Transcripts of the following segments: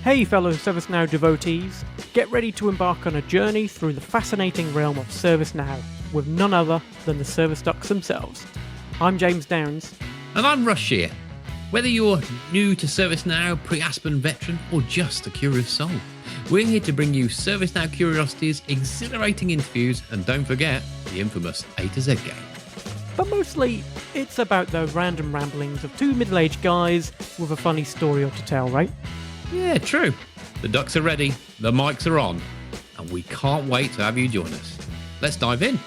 Hey fellow ServiceNow devotees, get ready to embark on a journey through the fascinating realm of ServiceNow with none other than the service ducks themselves. I'm James Downs. And I'm Russ here. Whether you're new to ServiceNow, pre-Aspen veteran, or just a curious soul, we're here to bring you ServiceNow curiosities, exhilarating interviews, and don't forget the infamous A to Z game. But mostly, it's about the random ramblings of two middle-aged guys with a funny story or to tell, right? Yeah, true. The ducks are ready, the mics are on, and we can't wait to have you join us. Let's dive in.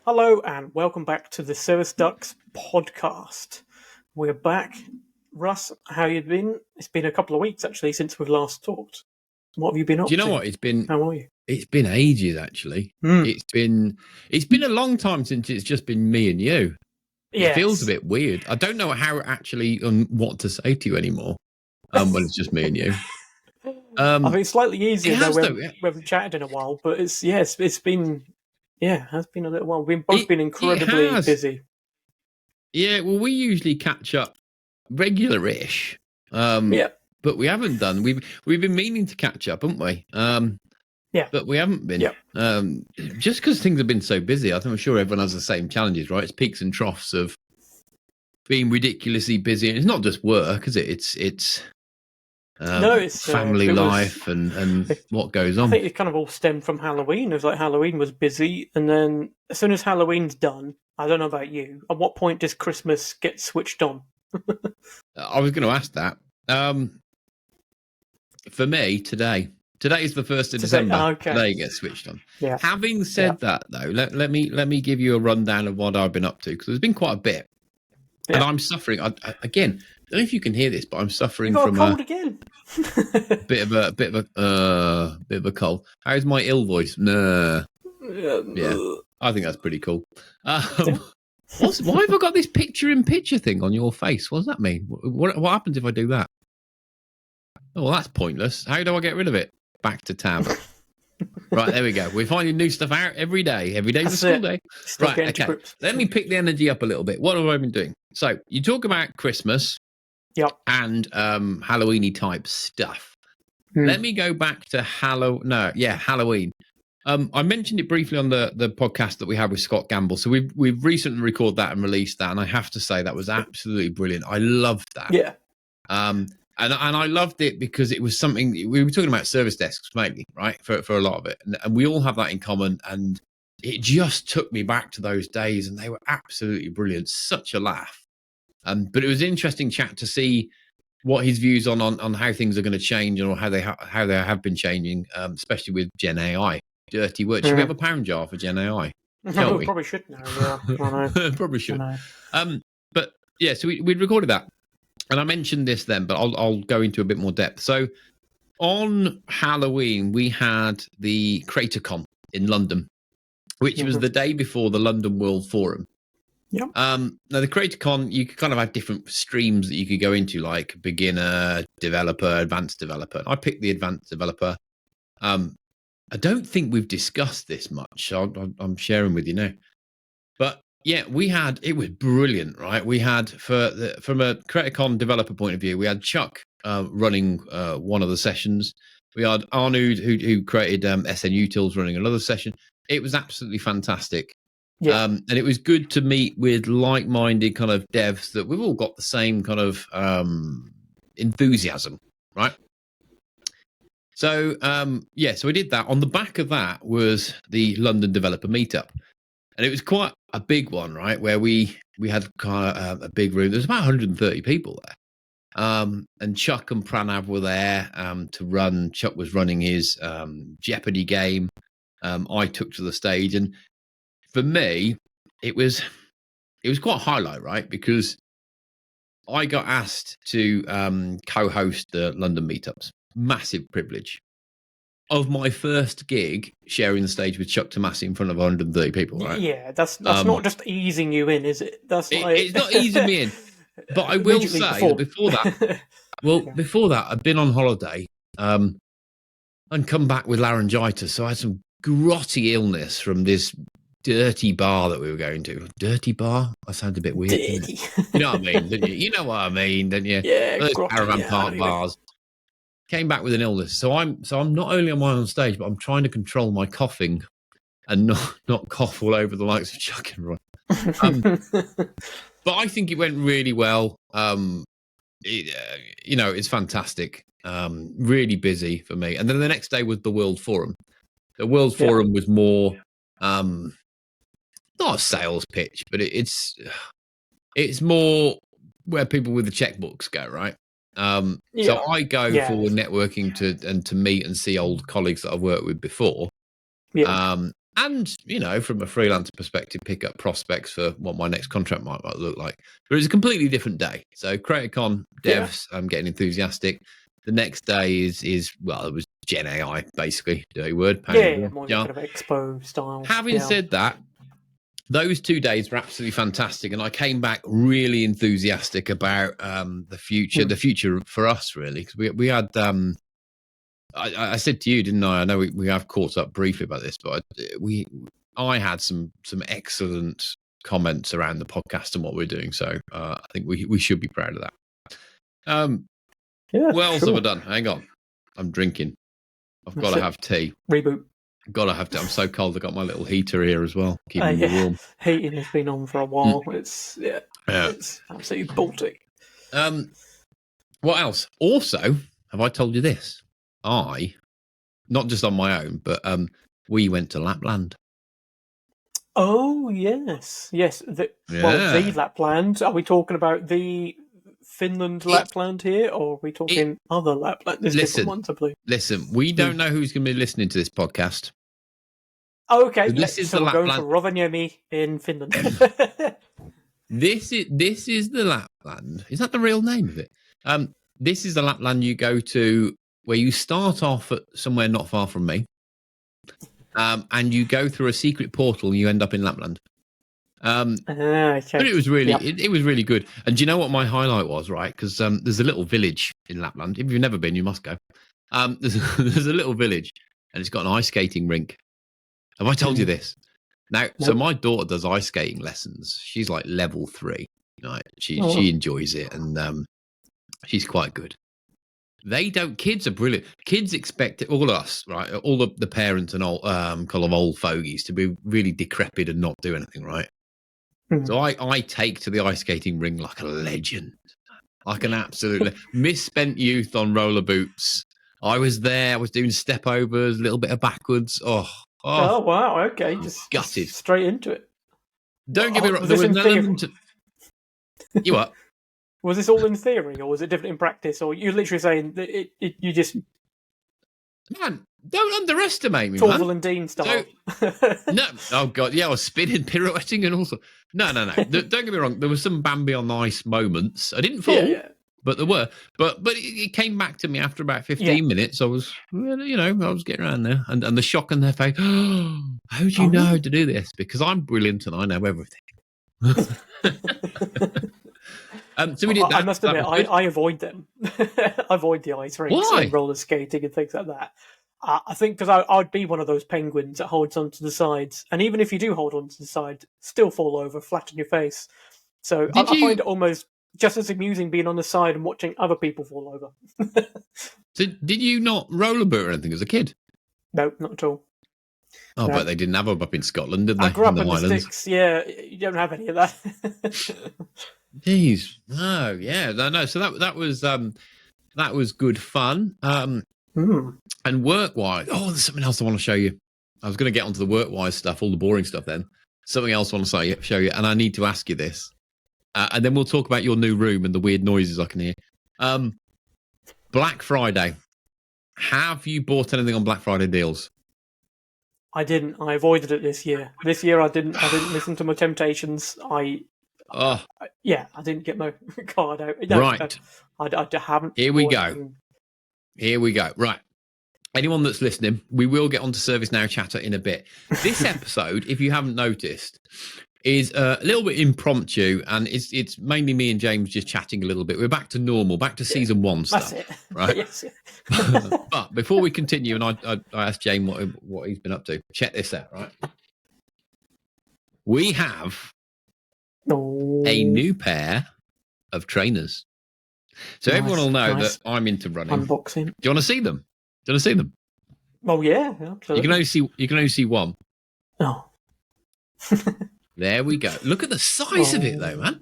Hello and welcome back to the Service Ducks podcast. We're back. Russ, how you been? It's been a couple of weeks actually since we've last talked. What have you been up to? Do you know what? How are you? It's been ages actually. It's been a long time since it's just been me and you. It feels a bit weird. I don't know how actually what to say to you anymore. When it's just me and you. I think it's slightly easier though. We haven't chatted in a while, but it's been it has been a little while. We've both been incredibly busy. Yeah, well, we usually catch up regular-ish. But we haven't done. We've been meaning to catch up, haven't we? But we haven't been. Yeah. Just because things have been so busy. I'm sure everyone has the same challenges, right? It's peaks and troughs of being ridiculously busy. And it's not just work, is it? It's family life and what goes on. I think it kind of all stemmed from Halloween. It was like Halloween was busy, and then as soon as Halloween's done, I don't know about you, at what point does Christmas get switched on? I was going to ask that. For me, today is the 1st of December. Okay. Today gets switched on. Yeah. Having said that, though, let me give you a rundown of what I've been up to, because there's been quite a bit, and I'm suffering. Again, I don't know if you can hear this, but I'm suffering from a cold again. bit of a cold. How's my ill voice? Nah. Yeah, I think that's pretty cool. Why have I got this picture-in-picture thing on your face? What does that mean? What happens if I do that? Oh, well, that's pointless. How do I get rid of it? Back to tab. Right, there we go. We're finding new stuff out every day. Every day's a school day. Right, okay. Let me pick the energy up a little bit. What have I been doing? So, you talk about Christmas and Halloween-y type stuff. Let me go back to Halloween. I mentioned it briefly on the podcast that we had with Scott Gamble. So we've recently recorded that and released that, and I have to say that was absolutely brilliant. I loved that. Yeah. And I loved it because it was something we were talking about, service desks mainly, right? For a lot of it, and we all have that in common. And it just took me back to those days, and they were absolutely brilliant. Such a laugh. But it was an interesting chat to see what his views on how things are going to change, or how they have been changing, especially with Gen AI. Dirty word. Should we have a pound jar for Gen AI? No, we probably should now. Yeah, probably should. But yeah, so we recorded that. And I mentioned this then, but I'll go into a bit more depth. So on Halloween, we had the CreatorCon in London, which was the day before the London World Forum. Yeah. Now, the CreatorCon, you could kind of have different streams that you could go into, like beginner, developer, advanced developer. I picked the advanced developer. I don't think we've discussed this much. I'm sharing with you now. But yeah, it was brilliant, right? We had, from a CreatorCon developer point of view, we had Chuck running one of the sessions. We had Arnoud, who created SNU tools, running another session. It was absolutely fantastic. Yeah. And it was good to meet with like-minded kind of devs that we've all got the same kind of enthusiasm, right? So, so we did that. On the back of that was the London Developer Meetup. And it was quite a big one, right? Where we had kind of a big room. There was about 130 people there. And Chuck and Pranav were there to run. Chuck was running his Jeopardy game. I took to the stage. And for me, it was quite a highlight, right? Because I got asked to co-host the London meetups. Massive privilege. Of my first gig, sharing the stage with Chuck Tomasi in front of 130 people, right? Yeah, that's not just easing you in, is it? It's not easing me in. But I will say before that, I'd been on holiday and come back with laryngitis. So I had some grotty illness from this dirty bar that we were going to. Dirty bar? That sounds a bit weird. Dirty. You know what I mean, don't you? You know what I mean, don't you? Yeah, Those grotty, caravan yeah, park bars. Came back with an illness. So I'm not only am I on stage, but I'm trying to control my coughing and not cough all over the likes of Chuck and Roy. But I think it went really well. It's fantastic. Really busy for me. And then the next day was the World Forum. The World Forum was more, not a sales pitch, but it's more where people with the checkbooks go, right? So I go for networking to meet and see old colleagues that I've worked with before. And, from a freelancer perspective, pick up prospects for what my next contract might look like. But it's a completely different day. So CreatorCon devs, I'm getting enthusiastic. The next day is it was Gen AI, basically, dirty word. More kind of expo style. Having said that, those 2 days were absolutely fantastic. And I came back really enthusiastic about the future for us, really. Because we had... I said to you, didn't I? I know we have caught up briefly about this, but I had some excellent comments around the podcast and what we're doing. So I think we should be proud of that. What else have I done? Hang on, I'm drinking. I've got to have tea. Reboot. Got to have tea. I'm so cold. I got my little heater here as well, keeping me warm. Heating has been on for a while. It's absolutely Baltic. What else? Also, have I told you this? Not just on my own, but we went to Lapland. Oh, yes. The Lapland. Are we talking about the Finland Lapland here, or are we talking other Lapland? There's different ones, I believe. Listen, we don't know who's going to be listening to this podcast. Oh, okay. So we're going for Rovaniemi in Finland. This is the Lapland. Is that the real name of it? This is the Lapland you go to, where you start off at somewhere not far from me, and you go through a secret portal and you end up in Lapland. Okay. But it was really, it was really good. And do you know what my highlight was, right? Because there's a little village in Lapland. If you've never been, you must go. There's a little village, and it's got an ice skating rink. Have I told you this? Now, so my daughter does ice skating lessons. She's like level 3. Right? She enjoys it, and she's quite good. Kids are brilliant. Kids expect all us, right? All the parents and all kind of old fogies to be really decrepit and not do anything, right? So I take to the ice skating ring like a legend, like an absolute misspent youth on roller boots. I was there. I was doing step overs, a little bit of backwards. Oh wow! Okay, just gutted straight into it. Don't get me wrong. There was an element to you what? Was this all in theory, or was it different in practice? Or you're literally saying that you just... Man, don't underestimate me, Torval and Dean style. No. Oh, God. Yeah, I was spinning, pirouetting and all sorts. No. Don't get me wrong. There were some Bambi on ice moments. I didn't fall, but there were. But it came back to me after about 15 minutes. I was, I was getting around there. And the shock on their face, how do you know how to do this? Because I'm brilliant and I know everything. So we did that. I must admit, I avoid them. I avoid the ice rinks and roller skating and things like that. I think because I'd be one of those penguins that holds onto the sides, and even if you do hold onto the side, still fall over flat on your face. So I find it almost just as amusing being on the side and watching other people fall over. So did you not rollerboat or anything as a kid? No, not at all. Oh, but they didn't have them up in Scotland, did they? I grew up in the sticks. Yeah, you don't have any of that. Jeez, no. So that was good fun. And work-wise, there's something else I want to show you. I was going to get onto the work-wise stuff, all the boring stuff. Then something else I want to show you, and I need to ask you this, and then we'll talk about your new room and the weird noises I can hear. Black Friday. Have you bought anything on Black Friday deals? I didn't. I avoided it this year. This year I didn't listen to my temptations. I didn't get my card out. No, right. I haven't. Here we go. Right. Anyone that's listening, we will get onto ServiceNow chatter in a bit. This episode, if you haven't noticed, is a little bit impromptu, and it's mainly me and James just chatting a little bit. We're back to normal, back to season 1 stuff. That's it. Right? Yes. But before we continue, and I asked James what he's been up to. Check this out, right? we have a new pair of trainers. So everyone will know that I'm into running. Unboxing. Do you want to see them? Do you want to see them? Oh yeah, absolutely. You can only see one. Oh. There we go. Look at the size of it, though, man.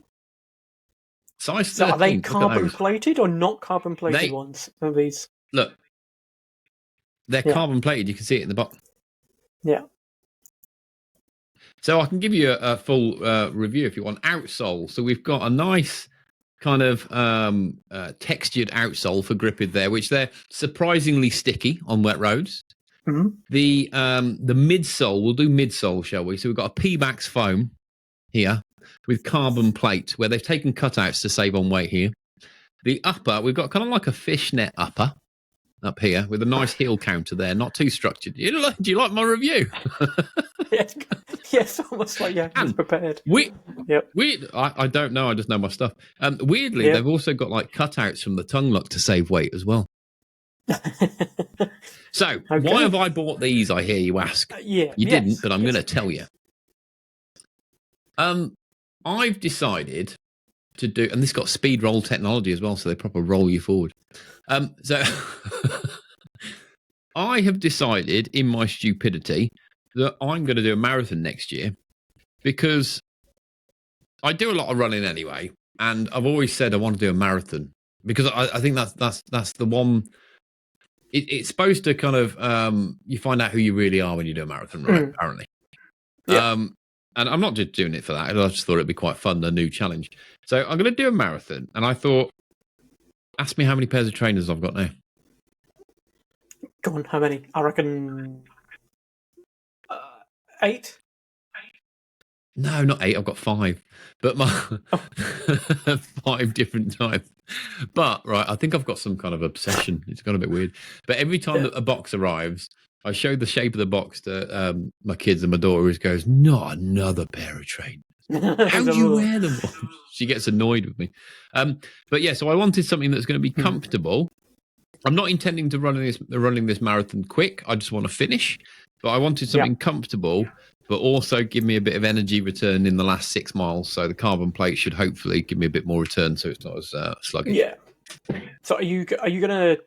Size 13. So are they carbon plated or not carbon plated ones? Are these? Look, they're carbon plated. You can see it in the bottom. Yeah. So I can give you a full review if you want. Outsole. So we've got a nice kind of textured outsole for gripping there, which they're surprisingly sticky on wet roads. Mm-hmm. The midsole, we'll do midsole, shall we? So we've got a P-Max foam here with carbon plate where they've taken cutouts to save on weight here. The upper, we've got kind of like a fishnet upper up here with a nice heel counter there, not too structured. Do you like my review? Yes, almost like he's prepared. I don't know. I just know my stuff. Weirdly, they've also got like cutouts from the tongue lock to save weight as well. So, why have I bought these? I hear you ask. You didn't, but I'm going to tell you. I've decided to do, and this got speed roll technology as well, so they proper roll you forward. So I have decided in my stupidity that I'm going to do a marathon next year because I do a lot of running anyway, and I've always said I want to do a marathon because I think that's the one. It's supposed to kind of you find out who you really are when you do a marathon, right? Apparently. And I'm not just doing it for that. I just thought it'd be quite fun, a new challenge. So I'm going to do a marathon, and I thought, ask me how many pairs of trainers I've got now. Go on, how many? I reckon 8. No, not 8. I've got 5, but my 5 different types. But right, I think I've got some kind of obsession. It's gone a bit weird. But every time that a box arrives, I show the shape of the box to my kids and my daughter, who goes, "Not another pair of trainers. How do you wear them?" She gets annoyed with me. But yeah, so I wanted something that's going to be comfortable. I'm not intending to running this marathon quick. I just want to finish. But I wanted something comfortable, but also give me a bit of energy return in the last 6 miles. So the carbon plate should hopefully give me a bit more return, so it's not as sluggish. Yeah. So are you going to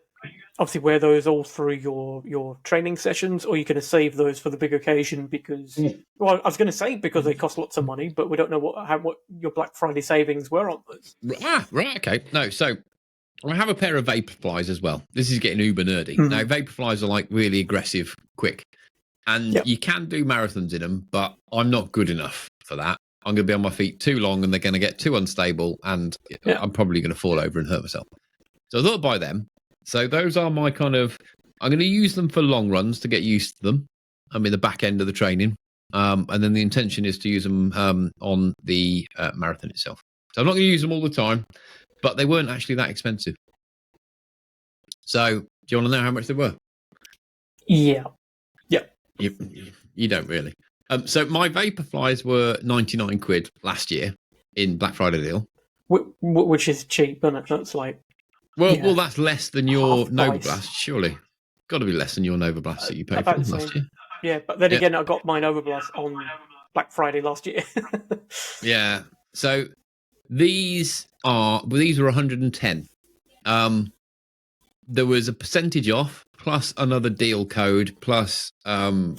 obviously wear those all through your training sessions, or are you going to save those for the big occasion? Because well, I was going to say because they cost lots of money, but we don't know what your Black Friday savings were on those. Right. Okay. No. So I have a pair of Vaporflies as well. This is getting uber nerdy. Now Vaporflies are like really aggressive, quick. And you can do marathons in them, but I'm not good enough for that. I'm going to be on my feet too long and they're going to get too unstable and I'm probably going to fall over and hurt myself. So I thought I'd buy them. So those are my kind of, I'm going to use them for long runs to get used to them. I'm in the back end of the training. And then the intention is to use them on the marathon itself. So I'm not going to use them all the time, but they weren't actually that expensive. So do you want to know how much they were? Yeah. You don't really. So my Vaporflies were 99 quid last year in Black Friday deal. Which is cheap, isn't it? That's like... Well, that's less than your Nova Blast, surely. Got to be less than your Nova Blast that you paid for last year. Yeah, but then again, I got my Nova Blast on Black Friday last year. Yeah. So these were 110. There was a percentage off, plus another deal code, plus I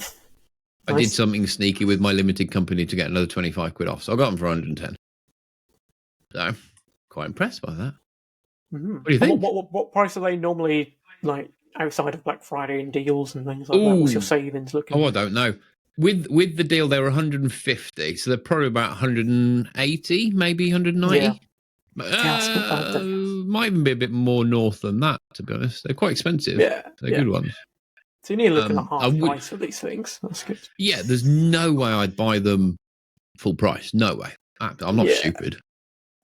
did something sneaky with my limited company to get another 25 quid off. So I got them for 110. So, quite impressed by that. Mm-hmm. What do you think? What price are they normally, like, outside of Black Friday and deals and things like that? What's your savings looking like? I don't know. With the deal, they were 150, so they're probably about 180, maybe 190. Yeah. Might even be a bit more north than that, to be honest. They're quite expensive. They're good ones. So you need to look at half price for these things. That's good. Yeah, there's no way I'd buy them full price. No way. I'm not stupid.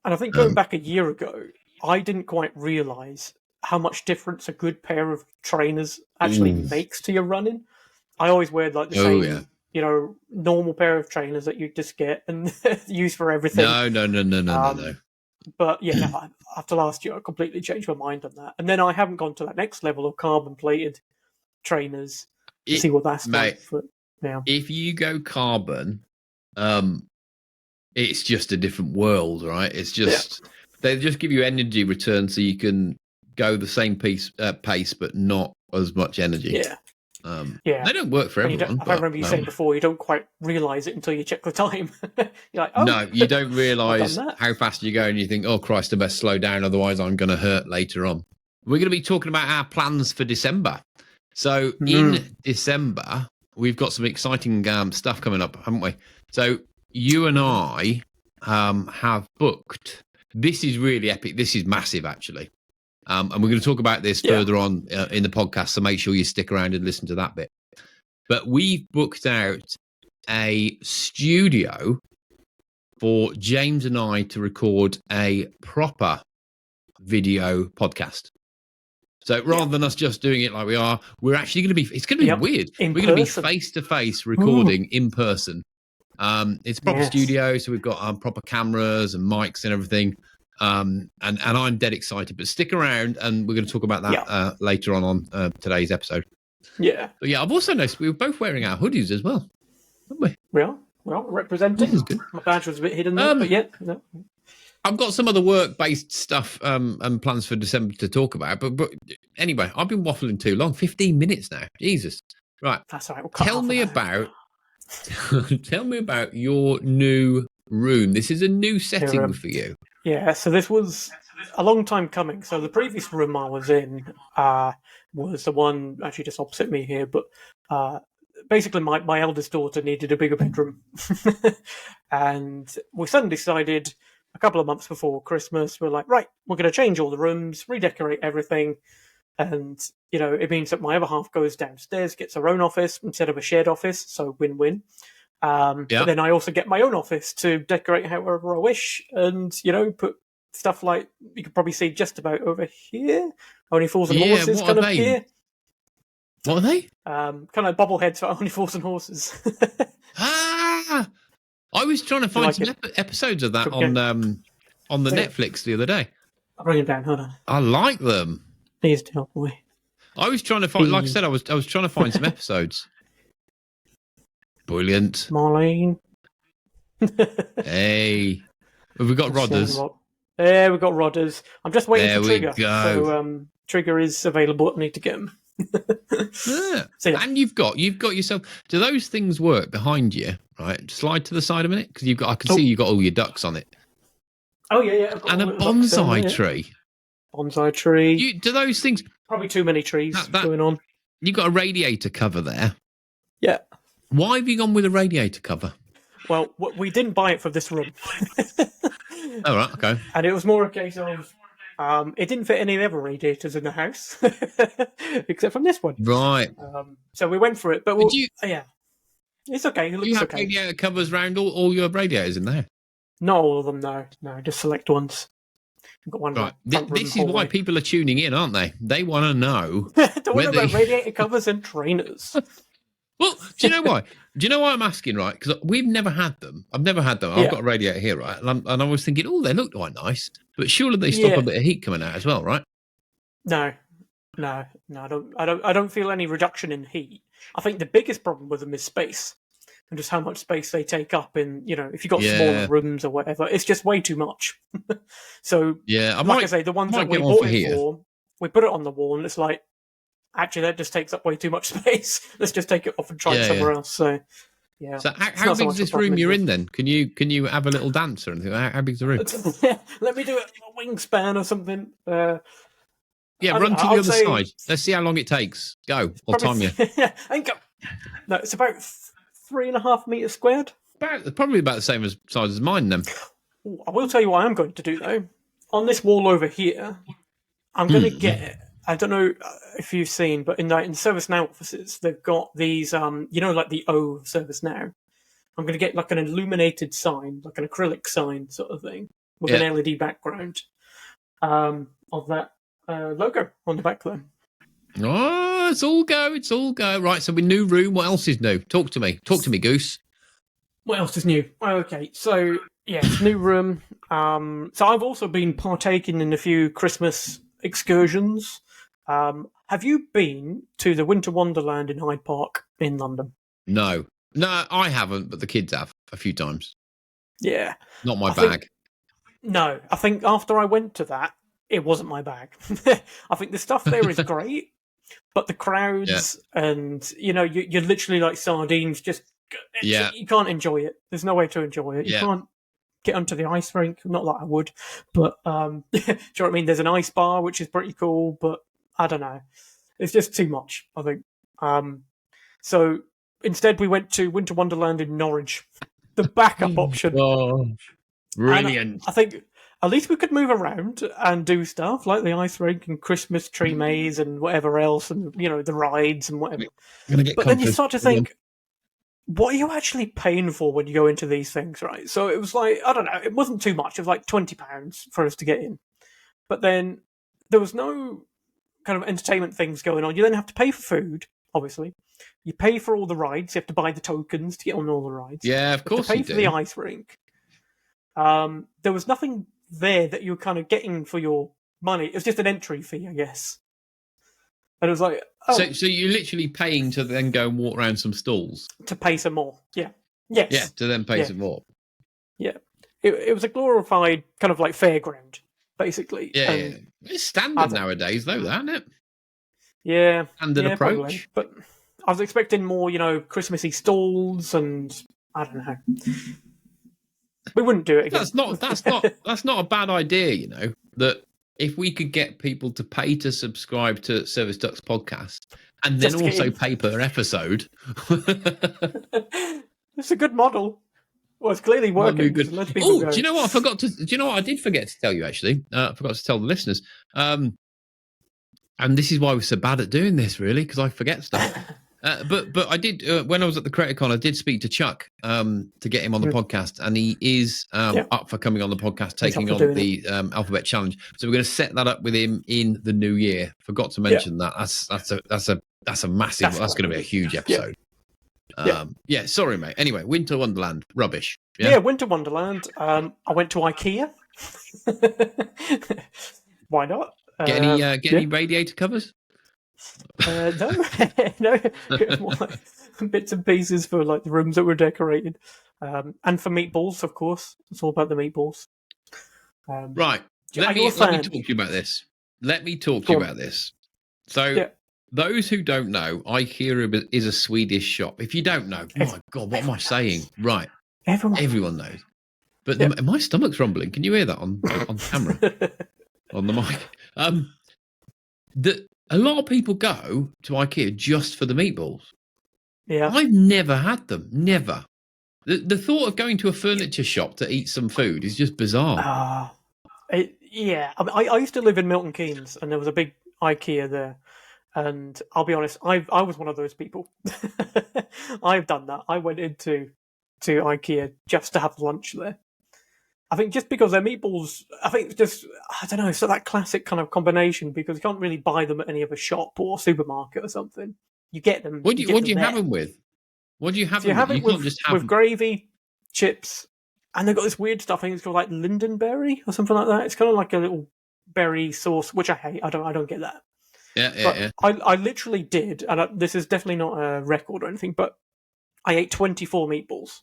And I think going back a year ago, I didn't quite realise how much difference a good pair of trainers actually makes to your running. I always wear like the same, normal pair of trainers that you just get and use for everything. No. But yeah, after last year, I completely changed my mind on that. And then I haven't gone to that next level of carbon-plated trainers to see what that's like. If you go carbon, it's just a different world, right? It's just they just give you energy return so you can go the same pace, but not as much energy. They don't work for everyone. I remember you saying before, you don't quite realise it until you check the time. You're like, oh, no, you don't realise how fast you go, and you think, oh Christ, I best slow down, otherwise I'm going to hurt later on. We're going to be talking about our plans for December. So in December, we've got some exciting stuff coming up, haven't we? So you and I have booked. This is really epic. This is massive, actually. And we're going to talk about this further on in the podcast, so make sure you stick around and listen to that bit. But we've booked out a studio for James and I to record a proper video podcast. So rather than us just doing it like we are, we're actually going to be, it's going to be weird. We're going to be face-to-face recording in person. It's a proper studio, so we've got proper cameras and mics and everything. And I'm dead excited, but stick around and we're going to talk about that later on today's episode. Yeah. But I've also noticed we were both wearing our hoodies as well, haven't we? Well, representing. My badge was a bit hidden there, but no. I've got some other work-based stuff and plans for December to talk about, but anyway, I've been waffling too long. 15 minutes now. Jesus. Right. That's all right. We'll tell me about your new room. This is a new setting for you. Yeah, so this was a long time coming. So the previous room I was in was the one actually just opposite me here, but basically my eldest daughter needed a bigger bedroom. And we suddenly decided a couple of months before Christmas, we're like, right, we're going to change all the rooms, redecorate everything. And, it means that my other half goes downstairs, gets her own office instead of a shared office. So win-win. But then I also get my own office to decorate however I wish, and put stuff like you could probably see just about over here. Only Fools and Horses kind of here. What are they? Kind of like bobbleheads for Only Fools and Horses. I was trying to find some episodes of that on the Netflix the other day. I'll bring them down. Hold on. I like them. Please do, boy. I was trying to find, like I said, I was trying to find some episodes. Brilliant. Marlene. Hey. Have we got Rodders? Yeah, we've got Rodders. I'm just waiting for Trigger. Go. So Trigger is available. I need to get him. And you've got yourself. Do those things work behind you? Right, slide to the side a minute, because I can see you've got all your ducks on it. Oh yeah. And a bonsai tree. Bonsai tree. Do those things? Probably too many trees going on. You've got a radiator cover there. Yeah. Why have you gone with a radiator cover? Well, we didn't buy it for this room. Oh, right, okay. And it was more a case of it didn't fit any of the other radiators in the house, except from this one. Right. So we went for it, but it's okay. It looks do you have okay. Radiator covers around all your radiators in there? Not all of them, no, just select ones. I've got one. Right. This is why people are tuning in, aren't they? They want to know. Don't want about radiator covers and trainers. Well, do you know why? Do you know why I'm asking, right? Because we've never had them. I've never had them. I've got a radiator here, right? And I was thinking, they look quite nice. But surely they stop a bit of heat coming out as well, right? No, I don't feel any reduction in heat. I think the biggest problem with them is space. And just how much space they take up in, if you've got smaller rooms or whatever, it's just way too much. So, like I say, the ones that we bought it for, we put it on the wall and it's like, actually, that just takes up way too much space. Let's just take it off and try it somewhere else. So, yeah. So, how big is this room you're in then? Can you have a little dance or anything? How big's the room? Let me do a wingspan or something. Run to the other side. Let's see how long it takes. Go. I'll time you. And go. No, it's about 3.5 meters squared. Probably about the same size as mine then. I will tell you what I'm going to do though. On this wall over here, I'm going to get. I don't know if you've seen, but in the ServiceNow offices, they've got these. Like the O of ServiceNow. I'm going to get like an illuminated sign, like an acrylic sign sort of thing, with an LED background of that logo on the back there. Oh, it's all go. Right, so with new room, what else is new? Talk to me, Goose. What else is new? Okay, so, new room. So I've also been partaking in a few Christmas excursions. Have you been to the Winter Wonderland in Hyde Park in London? No. No, I haven't, but the kids have a few times. Yeah. Not my bag. No, I think after I went to that, it wasn't my bag. I think the stuff there is great, but the crowds and, you're literally like sardines, you can't enjoy it. There's no way to enjoy it. You can't get onto the ice rink, not that I would, but do you know what I mean? There's an ice bar, which is pretty cool, but I don't know. It's just too much, I think. So instead we went to Winter Wonderland in Norwich, the backup option. Oh, brilliant. And I think at least we could move around and do stuff like the ice rink and Christmas tree maze and whatever else, and the rides and whatever. But then you start to think, what are you actually paying for when you go into these things, right? So it was like, I don't know, it wasn't too much. It was like £20 for us to get in. But then there was no kind of entertainment things going on. You then have to pay for food, obviously. You pay for all the rides. You have to buy the tokens to get on all the rides. Yeah, of course you have to pay for the ice rink. There was nothing there that you were kind of getting for your money. It was just an entry fee, I guess. And it was like, so you're literally paying to then go and walk around some stalls to pay some more. Yeah. Yes. Yeah, to then pay some more. Yeah. It was a glorified kind of like fairground, basically. Yeah. It's standard nowadays, though, isn't it? Yeah. Standard approach. Probably. But I was expecting more, Christmassy stalls, and I don't know. We wouldn't do it again. That's not a bad idea, that if we could get people to pay to subscribe to Service Ducks podcast and then also pay per episode. It's a good model. Well, it's clearly working. Good. Do you know what I did forget to tell you, actually? I forgot to tell the listeners. And this is why we're so bad at doing this, really, because I forget stuff. But I did, when I was at the CreatorCon, I did speak to Chuck to get him on the podcast, and he is up for coming on the podcast, taking on the Alphabet Challenge. So we're going to set that up with him in the new year. Forgot to mention that. That's a massive. That's going to be a huge episode. Sorry, mate. Anyway, Winter Wonderland, rubbish. Yeah, Winter Wonderland. I went to IKEA. Why not? Get any radiator covers? No, bits and pieces for like the rooms that were decorated, and for meatballs, of course. It's all about the meatballs. Right. Let me talk to you about this. So, those who don't know, IKEA is a Swedish shop. If you don't know, my God, what am I saying? Right. Everyone knows. But my stomach's rumbling. Can you hear that on camera? On the mic? A lot of people go to IKEA just for the meatballs. Yeah. I've never had them. Never. The thought of going to a furniture shop to eat some food is just bizarre. I used to live in Milton Keynes, and there was a big IKEA there. And I'll be honest, I was one of those people. I've done that. I went into IKEA just to have lunch there. I think just because their meatballs, I don't know, so that classic kind of combination, because you can't really buy them at any other shop or supermarket or something. You get them. What do you have them with? What do you have them with? You have it with gravy, chips, and they've got this weird stuff. I think it's called like lingonberry or something like that. It's kind of like a little berry sauce, which I hate. I don't get that. Yeah. I literally did, and this is definitely not a record or anything, but I ate 24 meatballs.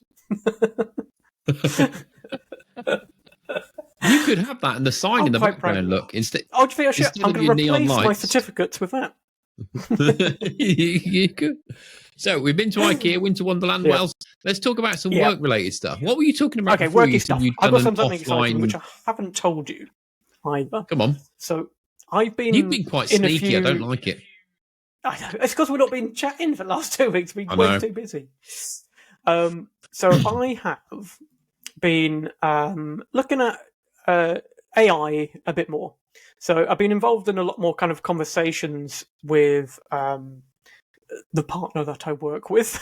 You could have that and the sign in the background. Look, instead. Oh, do you think I should? I'm going to replace my certificates with that. You could. So we've been to IKEA, Winter Wonderland. What else? Let's talk about some work-related stuff. What were you talking about? Okay, worky stuff. I've got something exciting which I haven't told you either. Come on. So You've been quite sneaky. I don't like it. I know. It's because we've not been chatting for the last 2 weeks. We've been way too busy. So I have been looking at AI a bit more. So I've been involved in a lot more kind of conversations with the partner that I work with.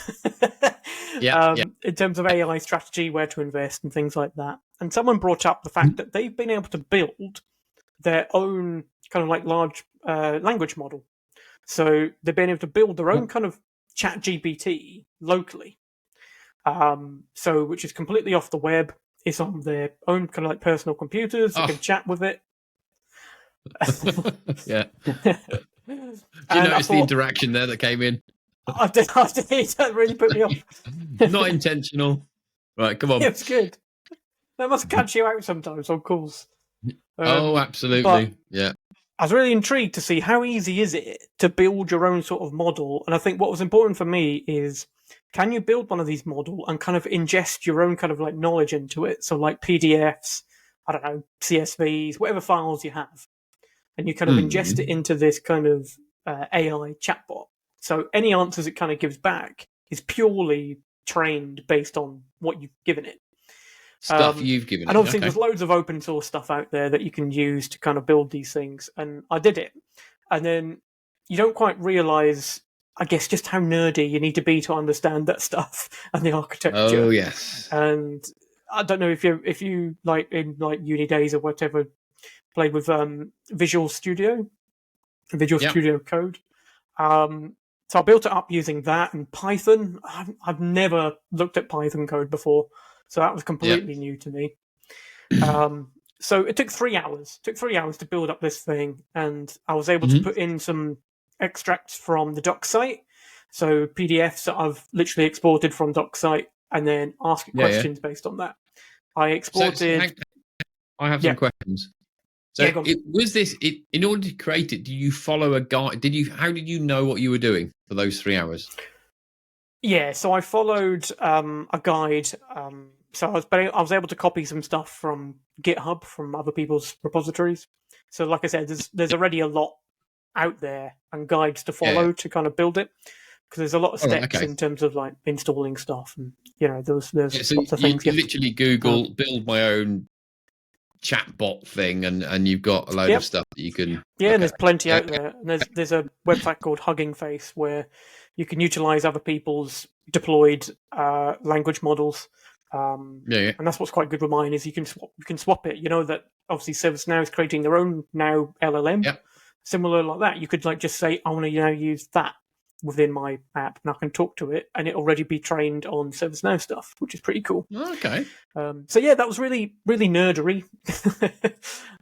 In terms of AI strategy, where to invest and things like that. And someone brought up the fact that they've been able to build their own kind of like large language model. So they've been able to build their own kind of chat GPT locally. Which is completely off the web. It's on their own kind of like personal computers. You can chat with it. Yeah. Do you notice the interaction there that came in? I did. That really put me off. Not intentional. Right, come on. It was good. That must catch you out sometimes on calls. Oh, absolutely. But Yeah. I was really intrigued to see how easy is it to build your own sort of model. And I think what was important for me is, can you build one of these model and kind of ingest your own kind of like knowledge into it? So like PDFs, I don't know, CSVs, whatever files you have, and you kind of ingest it into this kind of AI chatbot. So any answers it kind of gives back is purely trained based on what you've given it. Stuff you've given it. And obviously Okay. there's loads of open source stuff out there that you can use to kind of build these things. And I did it. And then you don't quite realize, I guess, just how nerdy you need to be to understand that stuff and the architecture. Oh, yes. And I don't know if you like in like uni days or whatever, played with Visual Studio Code. So I built it up using that and Python. I've never looked at Python code before, so that was completely new to me. So it took 3 hours. It took 3 hours to build up this thing, and I was able to put in some extracts from the doc site, so PDFs that I've literally exported from doc site, and then ask questions based on that. I exported. I have some questions. So in order to create it, do you follow a guide? How did you know what you were doing for those 3 hours? Yeah, so I followed a guide. So I was able to copy some stuff from GitHub, from other people's repositories. So like I said, there's already a lot out there and guides to follow to kind of build it, because there's a lot of steps in terms of like installing stuff, and there's lots of things. You literally Google build my own chatbot thing, and you've got a load of stuff that you can. Yeah, and there's plenty out there. And there's a website called Hugging Face where you can utilize other people's deployed language models. And that's what's quite good with mine is you can swap it. You know that obviously ServiceNow is creating their own now LLM. Yep. Similar like that. You could like just say, I want to now use that within my app, and I can talk to it, and it'll already be trained on ServiceNow stuff, which is pretty cool. Okay. So yeah, that was really, really nerdery.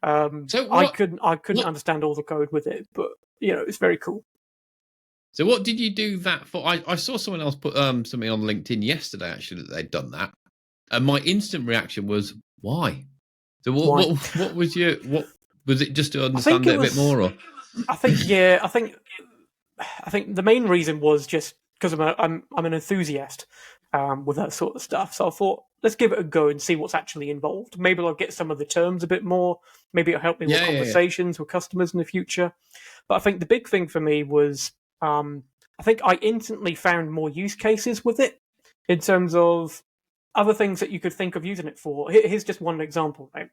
I couldn't understand all the code with it, but it's very cool. So what did you do that for? I saw someone else put something on LinkedIn yesterday actually that they'd done that, and my instant reaction was why? So what was it just to understand it a bit more? Or? I think the main reason was just because I'm an enthusiast with that sort of stuff. So I thought, let's give it a go and see what's actually involved. Maybe I'll get some of the terms a bit more. Maybe it'll help me with conversations with customers in the future. But I think the big thing for me was I think I instantly found more use cases with it in terms of other things that you could think of using it for. Here's just one example, right?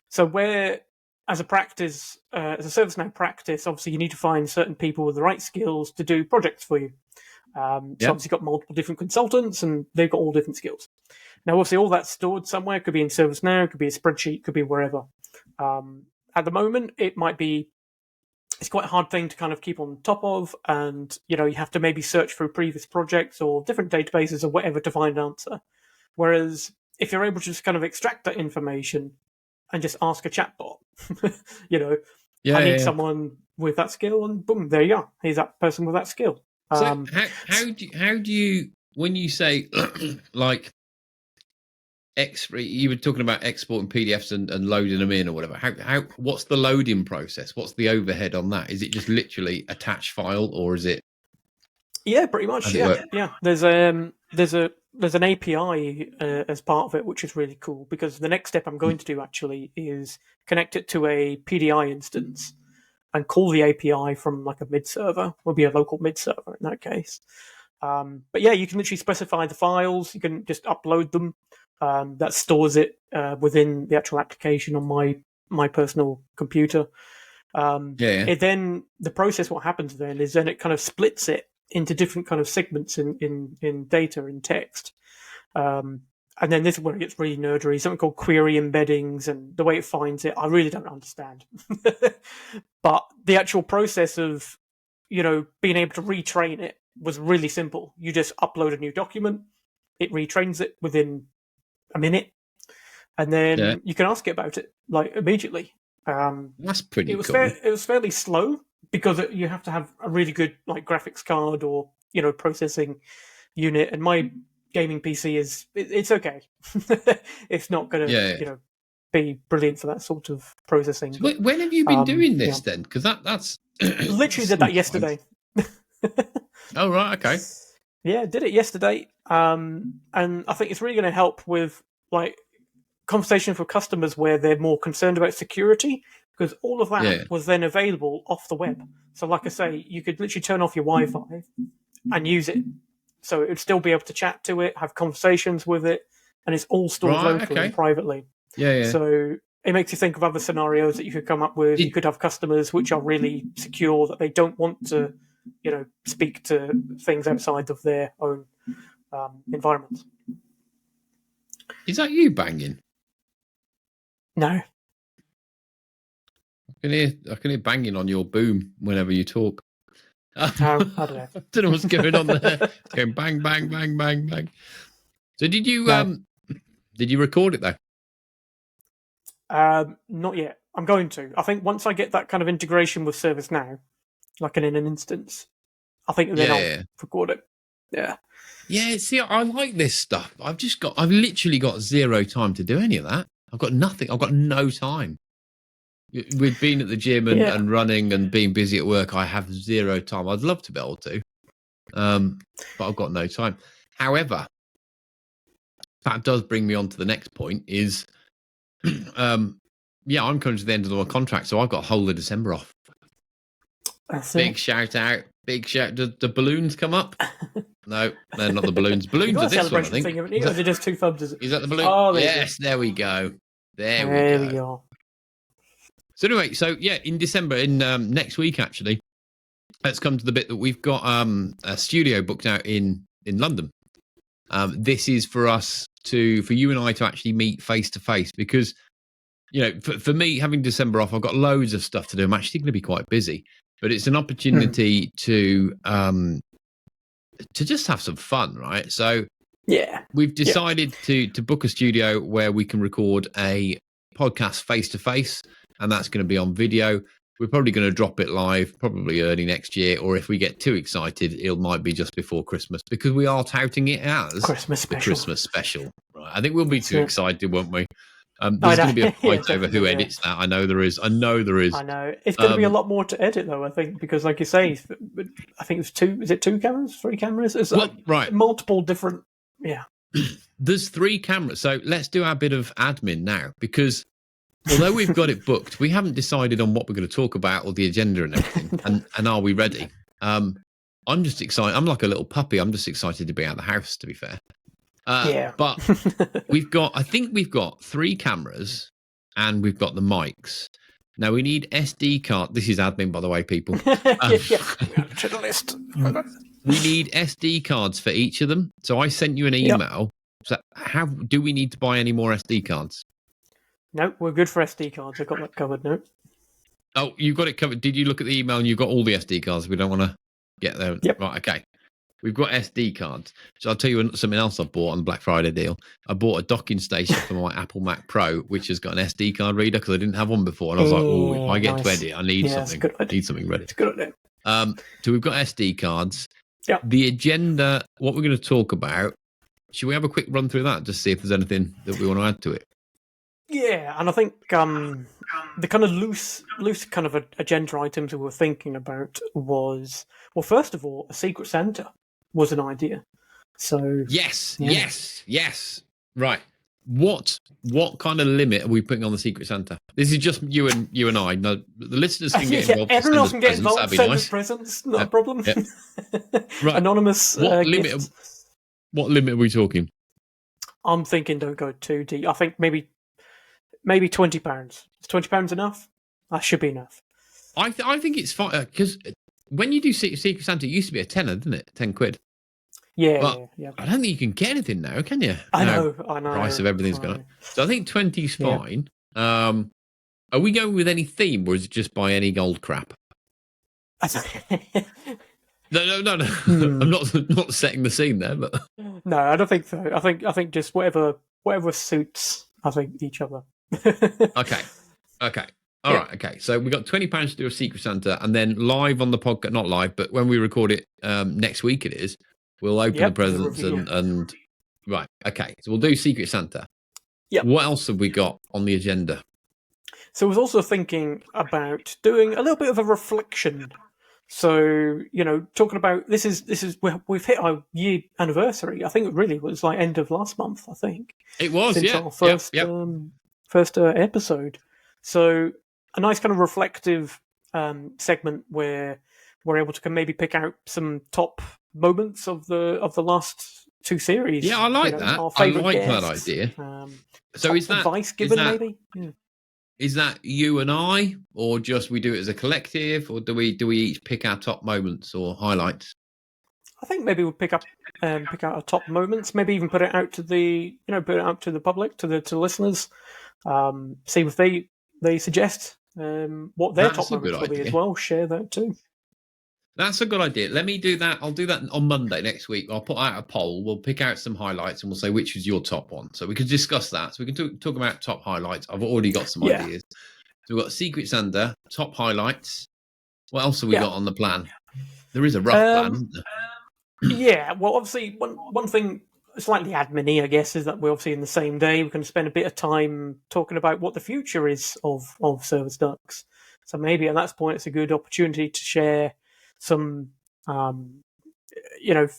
So where, as a practice, as a ServiceNow practice, obviously you need to find certain people with the right skills to do projects for you. So obviously you've got multiple different consultants and they've got all different skills. Now, obviously all that's stored somewhere. It could be in ServiceNow, it could be a spreadsheet, could be wherever. At the moment, it's quite a hard thing to kind of keep on top of, and you have to maybe search through previous projects or different databases or whatever to find an answer. Whereas if you're able to just kind of extract that information and just ask a chatbot, I need someone with that skill, and boom, there you are. Here's that person with that skill. So how do you when you say like you were talking about exporting PDFs and loading them in or whatever. How what's the loading process? What's the overhead on that? Is it just literally attach file, or is it? Yeah, pretty much. Yeah. There's an API as part of it, which is really cool, because the next step I'm going to do actually is connect it to a PDI instance and call the API from like a mid server. Will be a local mid server in that case. But yeah, you can literally specify the files. You can just upload them. That stores it within the actual application on my personal computer. Then the process, what happens then is then it kind of splits it into different kind of segments in data, in text. And then this is where it gets really nerdery, something called query embeddings, and the way it finds it, I really don't understand. But the actual process of, being able to retrain it was really simple. You just upload a new document, it retrains it within a minute, and then you can ask it about it like immediately. That's pretty cool. It was fairly slow because you have to have a really good like graphics card or processing unit, and my gaming PC it's okay. It's not going to be brilliant for that sort of processing. So when have you been doing this then? Because that's literally did that yesterday. Oh right, okay. Yeah, did it yesterday, and I think it's really going to help with like conversations with customers where they're more concerned about security, because all of that was then available off the web. So, like I say, you could literally turn off your Wi-Fi and use it, so it would still be able to chat to it, have conversations with it, and it's all stored locally and privately. Yeah. So it makes you think of other scenarios that you could come up with. You could have customers which are really secure, that they don't want to, speak to things outside of their own environment. Is that you banging? No. I can hear banging on your boom whenever you talk. I don't know. I don't know what's going on there. It's going bang, bang, bang, bang, bang. So did you record it though? Not yet. I'm going to. I think once I get that kind of integration with ServiceNow, like in an instance, I think then I'll record it. Yeah. Yeah, see, I like this stuff. I've literally got zero time to do any of that. I've got nothing. I've got no time. With being at the gym and running and being busy at work, I have zero time. I'd love to be able to, but I've got no time. However, that does bring me on to the next point is, I'm coming to the end of my contract, so I've got a whole of December off. Big shout out. Big shout. Did the balloons come up? No, they're not the balloons. Balloons are this one, I think. Is it just two thumbs? Is that the balloon? Oh, yes, there we go. There we go. So anyway, in December, in next week actually, let's come to the bit that we've got a studio booked out in London. This is for you and I to actually meet face to face, because for me, having December off, I've got loads of stuff to do. I'm actually going to be quite busy, but it's an opportunity to just have some fun, right? So we've decided to book a studio where we can record a podcast face to face. And that's going to be on video. We're probably going to drop it live, probably early next year. Or if we get too excited, it might be just before Christmas, because we are touting it as Christmas special. Right? I think we'll be too excited, won't we? There's going to be a fight over who edits that. I know there is. I know. It's going to be a lot more to edit, though, I think, because like you say, I think it's two. Is it 2 cameras? 3 cameras? It's multiple different. Yeah. There's 3 cameras. So let's do our bit of admin now, because although we've got it booked, we haven't decided on what we're going to talk about or the agenda and everything. and are we ready? I'm just excited. I'm like a little puppy. I'm just excited to be out of the house, to be fair. But I think we've got 3 cameras and we've got the mics. Now we need SD card. This is admin, by the way, people. To the list. We need SD cards for each of them. So I sent you an email. So do we need to buy any more SD cards? No, we're good for SD cards. I've got that covered now. Oh, you got it covered. Did you look at the email and you got all the SD cards? We don't want to get there. Yep. Right, okay. We've got SD cards. So I'll tell you something else I bought on the Black Friday deal. I bought a docking station for my Apple Mac Pro, which has got an SD card reader, because I didn't have one before. And I was like, if I get to edit, I need something. I need something ready. It's a good idea. So we've got SD cards. Yeah. The agenda, what we're going to talk about, should we have a quick run through that, just see if there's anything that we want to add to it? Yeah, and I think the kind of loose kind of agenda items we were thinking about was, well, first of all, a Secret Santa was an idea. So yes. Right. What kind of limit are we putting on the Secret Santa? This is just you and I. No, the listeners can get involved. Everyone else can get involved. Send us nice. presents, not a problem. Yeah. Right. Anonymous. What limit are we talking? I'm thinking don't go too deep. I think maybe £20. Is £20 enough? That should be enough. I think it's fine, because when you do Secret Santa, it used to be a tenner, didn't it? 10 quid. Yeah. I don't think you can get anything now, can you? I know. Price of everything's gone up. So I think 20 is fine. Yeah. Are we going with any theme, or is it just by any old crap? No. I'm not setting the scene there, but no, I don't think so. I think just whatever suits. I think each other. Okay. All right, okay. So we got £20 to do a Secret Santa, and then live on the podcast, not live, but when we record it next week, it is. We'll open the presents and right. Okay, so we'll do Secret Santa. Yep. What else have we got on the agenda? So I was also thinking about doing a little bit of a reflection. So, talking about this is we've hit our year anniversary. I think it really was like end of last month. I think it was since our first episode. So a nice kind of reflective segment where we're able to maybe pick out some top moments of the last two series. Yeah, I like that. I like that idea. So is that advice given? Maybe. Yeah. Is that you and I, or just we do it as a collective, or do we each pick our top moments or highlights? I think maybe we'll pick out our top moments. Maybe even put it out to the public, to the listeners. See if they suggest what their top moments will be as well. Share that too. That's a good idea. Let me do that. I'll do that on Monday next week. I'll put out a poll. We'll pick out some highlights and we'll say which was your top one. So we can discuss that. So we can talk about top highlights. I've already got some ideas. So we've got Secret Santa, top highlights. What else have we got on the plan? There is a rough plan, isn't there? Yeah. Well, obviously, one thing slightly admin-y, I guess, is that we're obviously in the same day. We can spend a bit of time talking about what the future is of Service Ducks. So maybe at that point, it's a good opportunity to share some,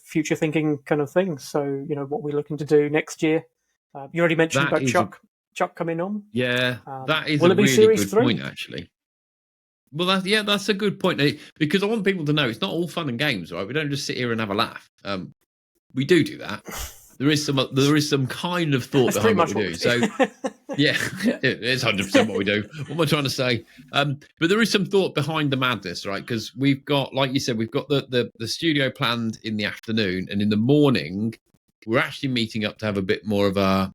future thinking kind of things. So, what we're looking to do next year. You already mentioned about Chuck coming on. Yeah, that is a really good point, actually. Well, that's a good point, because I want people to know it's not all fun and games, right? We don't just sit here and have a laugh. We do that. There is some kind of thought behind what we do. So, yeah, it's 100% what we do. What am I trying to say? But there is some thought behind the madness, right? Because we've got, like you said, we've got the studio planned in the afternoon, and in the morning, we're actually meeting up to have a bit more of a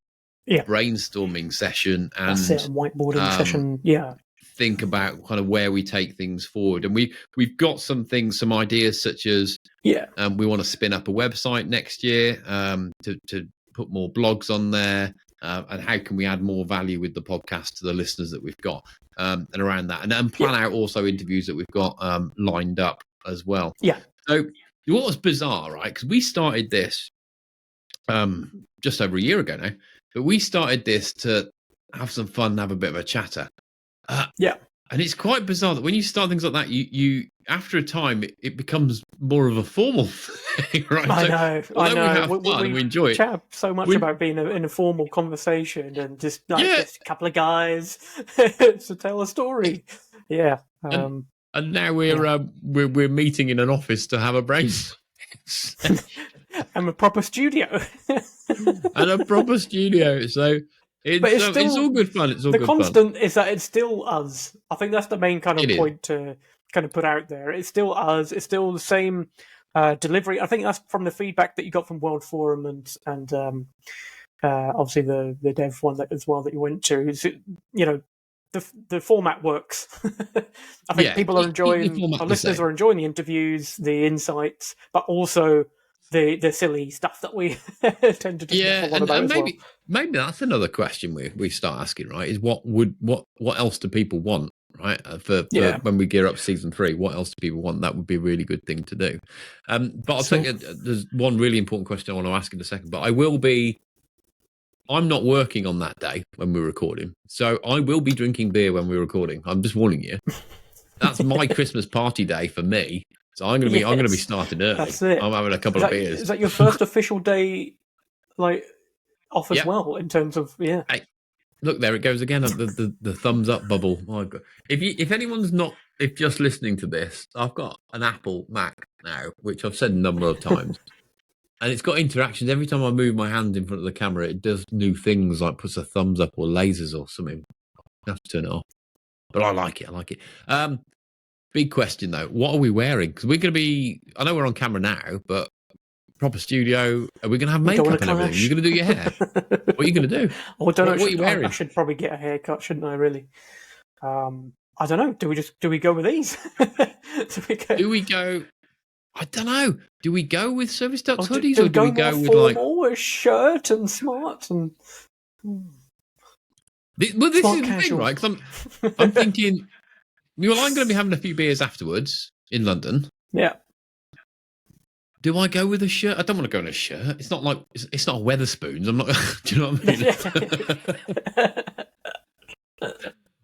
brainstorming session and whiteboarding session. Yeah. Think about kind of where we take things forward, and we've got some ideas such as we want to spin up a website next year to put more blogs on there, and how can we add more value with the podcast to the listeners that we've got, and around that, and plan out also interviews that we've got lined up as well. Yeah. So what was bizarre, right? Because we started this just over a year ago now, but we started this to have some fun and have a bit of a chatter. And it's quite bizarre that when you start things like that, you after a time it becomes more of a formal thing, right? I know. We have fun and we enjoy it. Chat so much about being in a formal conversation and just just a couple of guys to tell a story. Yeah. And now we're meeting in an office to have a brainstorm. And a proper studio. So. It's all good fun. The constant is that it's still us. I think that's the main kind of point to kind of put out there. It's still us. It's still the same delivery. I think that's from the feedback that you got from World Forum and obviously the dev one as well that you went to. Is the format works. I think people are enjoying. Our listeners are enjoying the interviews, the insights, but also the silly stuff that we tend to discuss a lot about as well. Maybe that's another question we start asking, right? Is what else do people want, right? For when we gear up season 3, what else do people want? That would be a really good thing to do. But I'll tell you, there's one really important question I want to ask in a second. But I'm not working on that day when we're recording, so I will be drinking beer when we're recording. I'm just warning you. That's my Christmas party day for me. So I'm going to be starting early. That's it. I'm having a couple of beers. Is that your first official day, off as well in terms of Hey, look, there it goes again. The thumbs up bubble. Oh, God. If anyone's just listening to this, I've got an Apple Mac now, which I've said a number of times, and it's got interactions. Every time I move my hand in front of the camera, it does new things, like puts a thumbs up or lasers or something. I have to turn it off, but I like it. Big question though, what are we wearing? Because we're going to be, I know we're on camera now, but proper studio, are we going to have makeup and everything? You're going to do your hair? What are you going to do? What are you wearing? I should probably get a haircut, shouldn't I, really? I don't know. Do we go with these? Do we go, I don't know. Do we go with Service Ducks hoodies or do we go with a shirt and smart and... This Smart is the casual. thing, right? Because I'm thinking, well, I'm going to be having a few beers afterwards in London. Yeah. Do I go with a shirt? I don't want to go in a shirt. It's not like it's not a Weatherspoons. I'm not. Do you know what I mean?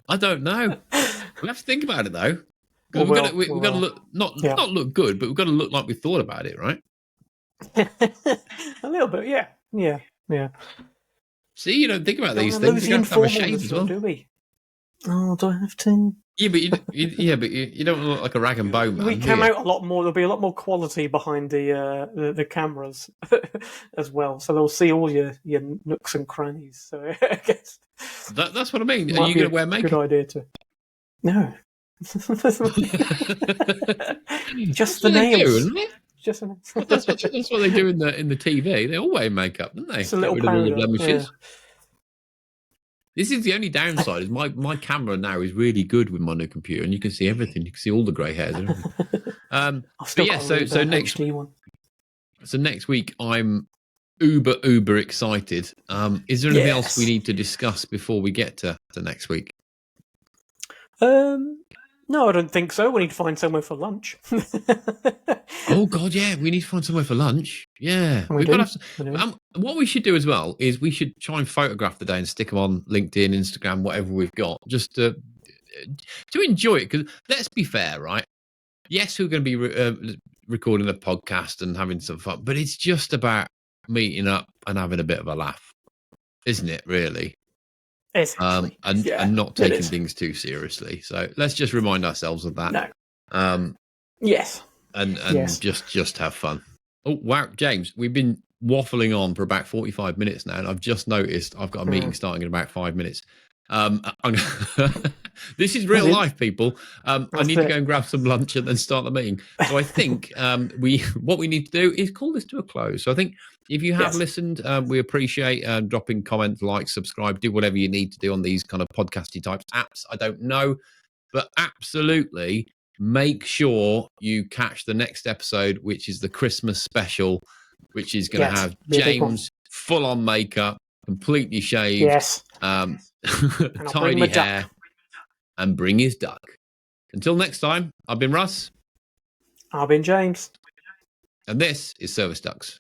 I don't know. We'll have to think about it though. We've got to look not look good, but we've got to look like we thought about it, right? A little bit, yeah. See, you don't think about these Don't things. You have to have a shade as well. Do we? Oh, do I have to? Yeah, but you don't look like a rag and bone man. We came out a lot more. There'll be a lot more quality behind the cameras as well, so they'll see all your nooks and crannies. So I guess that's what I mean. Are you going to wear makeup? Good idea to. No. Just the nails. Just that's what they do in the TV. They all wear makeup, don't they? It's a little powder. Yeah. This is the only downside. Is my camera now is really good with my new computer, and you can see everything. You can see all the grey hairs. And everything. But yeah, so next week I'm uber excited. Is there anything else we need to discuss before we get to next week? No, I don't think so. We need to find somewhere for lunch. Oh God, yeah, we need to find somewhere for lunch. Yeah, we've got to. What we should do as well is we should try and photograph the day and stick them on LinkedIn, Instagram, whatever we've got, just to enjoy it. Because let's be fair, right? Yes, we're going to be recording a podcast and having some fun, but it's just about meeting up and having a bit of a laugh, isn't it? Really. Exactly. And not taking things too seriously. So let's just remind ourselves of that. No. Yes. And just have fun. Oh wow, James, we've been waffling on for about 45 minutes now, and I've just noticed I've got a meeting starting in about 5 minutes. This is real life, people. I need to go and grab some lunch and then start the meeting. So I think what we need to do is call this to a close. So I think if you have listened, we appreciate dropping comments, like, subscribe, do whatever you need to do on these kind of podcasty types apps. I don't know, but absolutely make sure you catch the next episode, which is the Christmas special, which is going to have James full on makeup, completely shaved, tidy hair, and bring his duck. Until next time, I've been Russ. I've been James. And this is Service Ducks.